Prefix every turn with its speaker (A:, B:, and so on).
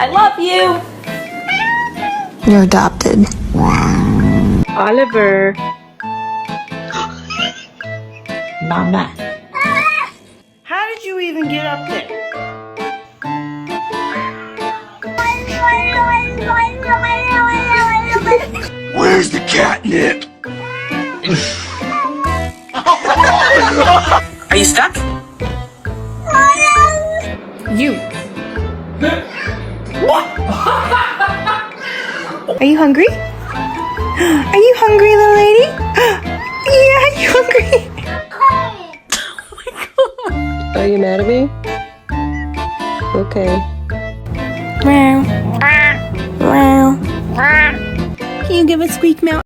A: I love you.
B: You're adopted.
C: Oliver.
A: Mama.
C: How did you even get up there?
D: Where's the catnip?
A: Are you stuck? You.
C: Are you hungry? Are you hungry, little lady? Yeah, are you hungry?
E: Are you mad at me? Okay.
C: Meow. Meow. Can you give a squeak meow?